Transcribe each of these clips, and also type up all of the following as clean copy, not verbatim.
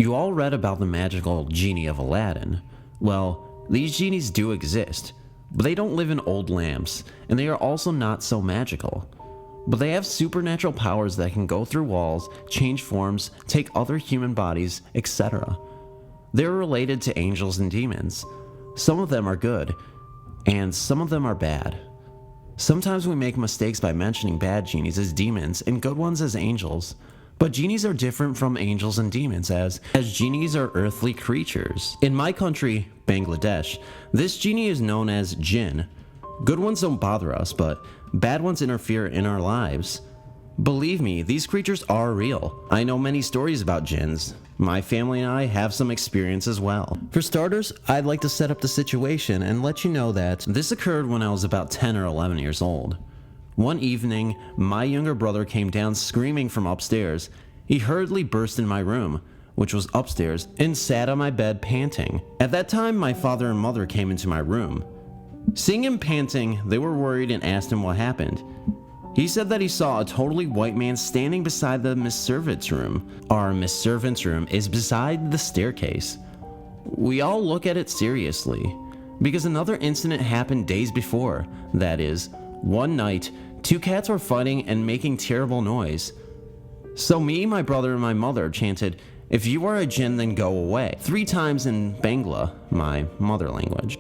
You all read about the magical genie of Aladdin. Well, these genies do exist, but they don't live in old lamps, and they are also not so magical. But they have supernatural powers that can go through walls, change forms, take other human bodies, etc. They're related to angels and demons. Some of them are good, and some of them are bad. Sometimes we make mistakes by mentioning bad genies as demons and good ones as angels. But genies are different from angels and demons as genies are earthly creatures. In my country, Bangladesh, this genie is known as jinn. Good ones don't bother us, but bad ones interfere in our lives. Believe me, these creatures are real. I know many stories about jinns. My family and I have some experience as well. For starters, I'd like to set up the situation and let you know that this occurred when I was about 10 or 11 years old. One evening, my younger brother came down screaming from upstairs. He hurriedly burst in my room, which was upstairs, and sat on my bed panting. At that time, my father and mother came into my room. Seeing him panting, they were worried and asked him what happened. He said that he saw a totally white man standing beside the Miss Servant's room. Our Miss Servant's room is beside the staircase. We all look at it seriously, because another incident happened days before. That is, one night, two cats were fighting and making terrible noise. So me, my brother, and my mother chanted, "If you are a jinn, then go away," 3 times in Bangla, my mother language.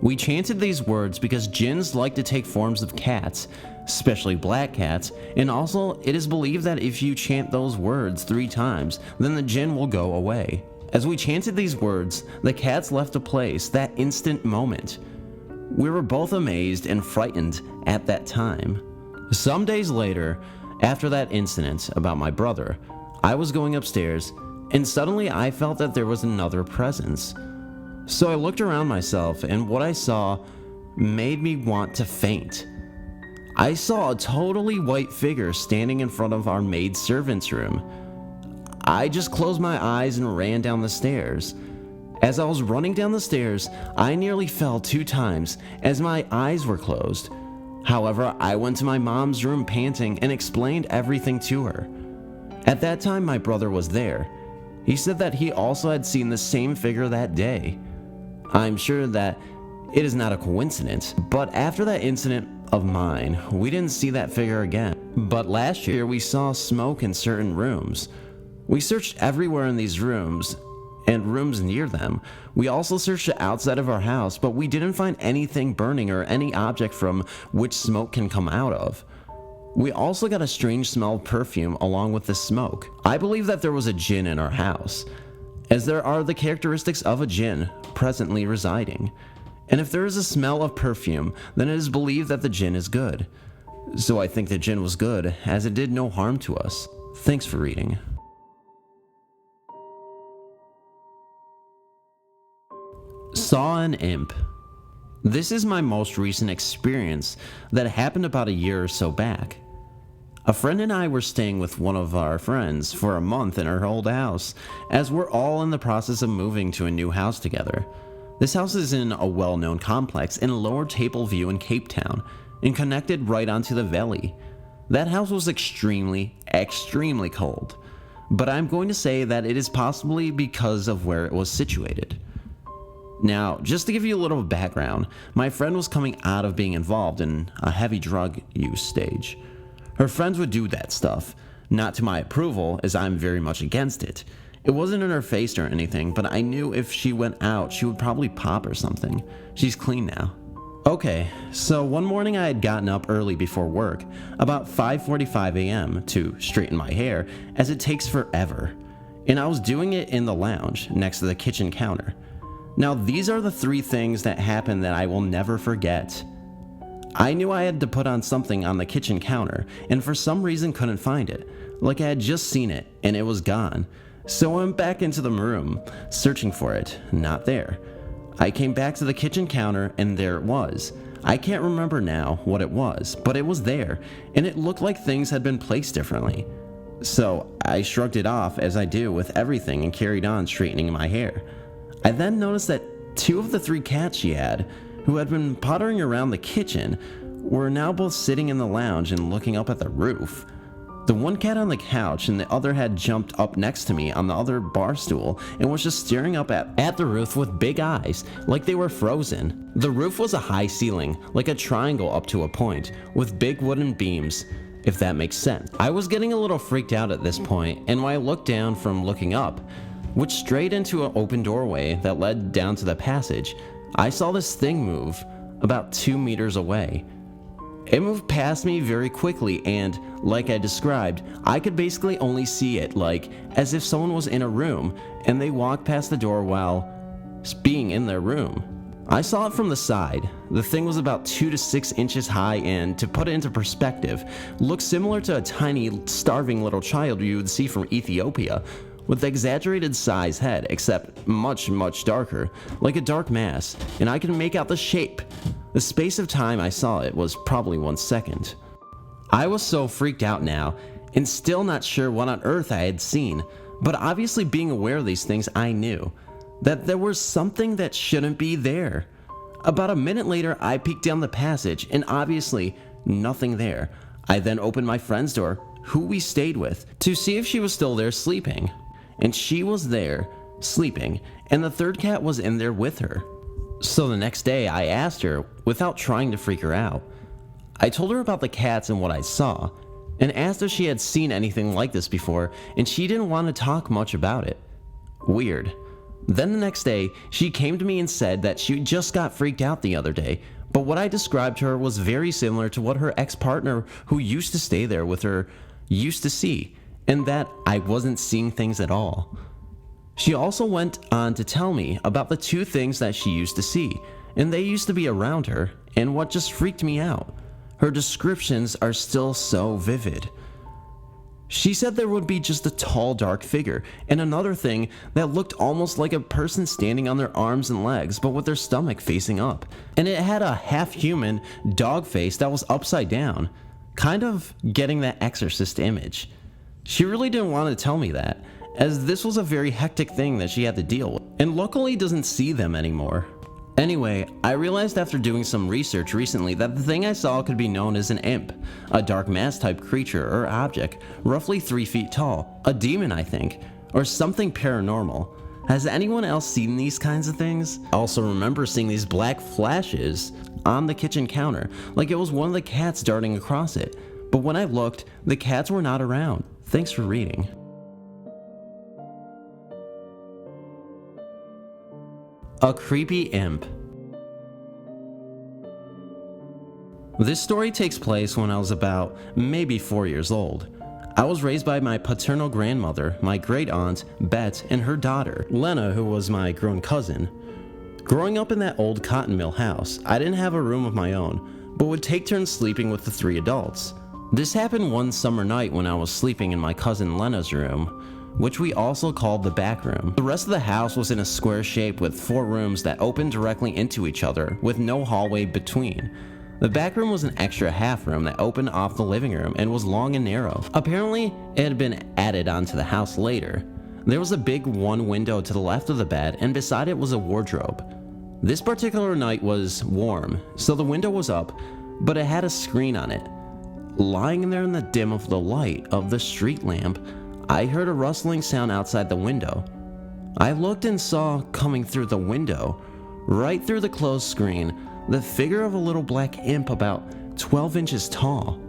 We chanted these words because jinns like to take forms of cats, especially black cats, and also it is believed that if you chant those words 3 times, then the jinn will go away. As we chanted these words, the cats left the place that instant moment. We were both amazed and frightened at that time. Some days later, after that incident about my brother, I was going upstairs, and suddenly I felt that there was another presence. So I looked around myself, and what I saw made me want to faint. I saw a totally white figure standing in front of our maid servant's room. I just closed my eyes and ran down the stairs. As I was running down the stairs, I nearly fell 2 times as my eyes were closed. However, I went to my mom's room panting and explained everything to her. At that time, my brother was there. He said that he also had seen the same figure that day. I'm sure that it is not a coincidence, but after that incident of mine, we didn't see that figure again. But last year, we saw smoke in certain rooms. We searched everywhere in these rooms and rooms near them. We also searched the outside of our house, but we didn't find anything burning or any object from which smoke can come out of. We also got a strange smell of perfume along with the smoke. I believe that there was a jinn in our house, as there are the characteristics of a jinn presently residing. And if there is a smell of perfume, then it is believed that the jinn is good. So I think the jinn was good, as it did no harm to us. Thanks for reading. Saw an imp. This is my most recent experience that happened about a year or so back. A friend and I were staying with one of our friends for a month in her old house, as we're all in the process of moving to a new house together. This house is in a well-known complex in Lower Tableview in Cape Town, and connected right onto the valley. That house was extremely cold, but I'm going to say that it is possibly because of where it was situated. Now, just to give you a little background, my friend was coming out of being involved in a heavy drug use stage. Her friends would do that stuff, not to my approval, as I'm very much against it. It wasn't in her face or anything, but I knew if she went out, she would probably pop or something. She's clean now. Okay, so one morning I had gotten up early before work, about 5:45 a.m. to straighten my hair, as it takes forever. And I was doing it in the lounge, next to the kitchen counter. Now, these are the 3 things that happened that I will never forget. I knew I had to put on something on the kitchen counter, and for some reason couldn't find it. Like I had just seen it, and it was gone. So I went back into the room, searching for it, not there. I came back to the kitchen counter, and there it was. I can't remember now what it was, but it was there, and it looked like things had been placed differently. So I shrugged it off, as I do with everything, and carried on straightening my hair. I then noticed that 2 of the 3 cats she had, who had been pottering around the kitchen, were now both sitting in the lounge and looking up at the roof. The one cat on the couch and the other had jumped up next to me on the other bar stool and was just staring up at the roof with big eyes, like they were frozen. The roof was a high ceiling, like a triangle up to a point, with big wooden beams, if that makes sense. I was getting a little freaked out at this point, and when I looked down from looking up, which straight into an open doorway that led down to the passage, I saw this thing move about 2 meters away. It moved past me very quickly, and like I described, I could basically only see it like as if someone was in a room and they walked past the door while being in their room. I saw it from the side. The thing was about 2 to 6 inches high and, to put it into perspective, looked similar to a tiny starving little child you would see from Ethiopia, with exaggerated size head, except much darker, like a dark mass, and I can make out the shape. The space of time I saw it was probably 1 second. I was so freaked out now, and still not sure what on earth I had seen, but obviously being aware of these things, I knew that there was something that shouldn't be there. About a minute later, I peeked down the passage, and obviously nothing there. I then opened my friend's door, who we stayed with, to see if she was still there sleeping. And she was there, sleeping, and the third cat was in there with her. So the next day, I asked her, without trying to freak her out. I told her about the cats and what I saw, and asked if she had seen anything like this before, and she didn't want to talk much about it. Weird. Then the next day, she came to me and said that she just got freaked out the other day, but what I described to her was very similar to what her ex-partner who used to stay there with her used to see, and that I wasn't seeing things at all. She also went on to tell me about the 2 things that she used to see, and they used to be around her, and what just freaked me out. Her descriptions are still so vivid. She said there would be just a tall, dark figure, and another thing that looked almost like a person standing on their arms and legs, but with their stomach facing up. And it had a half-human dog face that was upside down, kind of getting that Exorcist image. She really didn't want to tell me that, as this was a very hectic thing that she had to deal with, and luckily doesn't see them anymore. Anyway, I realized after doing some research recently that the thing I saw could be known as an imp, a dark mass type creature or object, roughly 3 feet tall, a demon I think, or something paranormal. Has anyone else seen these kinds of things? I also remember seeing these black flashes on the kitchen counter, like it was one of the cats darting across it, but when I looked, the cats were not around. Thanks for reading. A creepy imp. This story takes place when I was about maybe 4 years old. I was raised by my paternal grandmother, my great aunt, Bet, and her daughter, Lena, who was my grown cousin. Growing up in that old cotton mill house, I didn't have a room of my own, but would take turns sleeping with the 3 adults. This happened one summer night when I was sleeping in my cousin Lena's room, which we also called the back room. The rest of the house was in a square shape with 4 rooms that opened directly into each other with no hallway between. The back room was an extra half room that opened off the living room and was long and narrow. Apparently, it had been added onto the house later. There was a big one window to the left of the bed, and beside it was a wardrobe. This particular night was warm, so the window was up, but it had a screen on it. Lying there in the dim of the light of the street lamp, I heard a rustling sound outside the window. I looked and saw, coming through the window, right through the closed screen, the figure of a little black imp about 12 inches tall.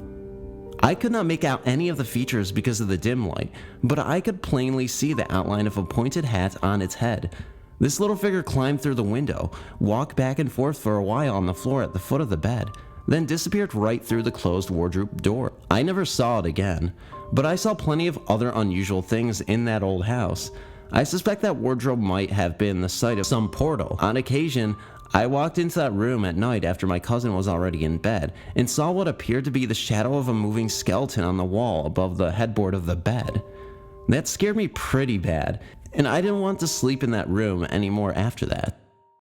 I could not make out any of the features because of the dim light, but I could plainly see the outline of a pointed hat on its head. This little figure climbed through the window, walked back and forth for a while on the floor at the foot of the bed, then disappeared right through the closed wardrobe door. I never saw it again, but I saw plenty of other unusual things in that old house. I suspect that wardrobe might have been the site of some portal. On occasion, I walked into that room at night after my cousin was already in bed and saw what appeared to be the shadow of a moving skeleton on the wall above the headboard of the bed. That scared me pretty bad, and I didn't want to sleep in that room anymore after that.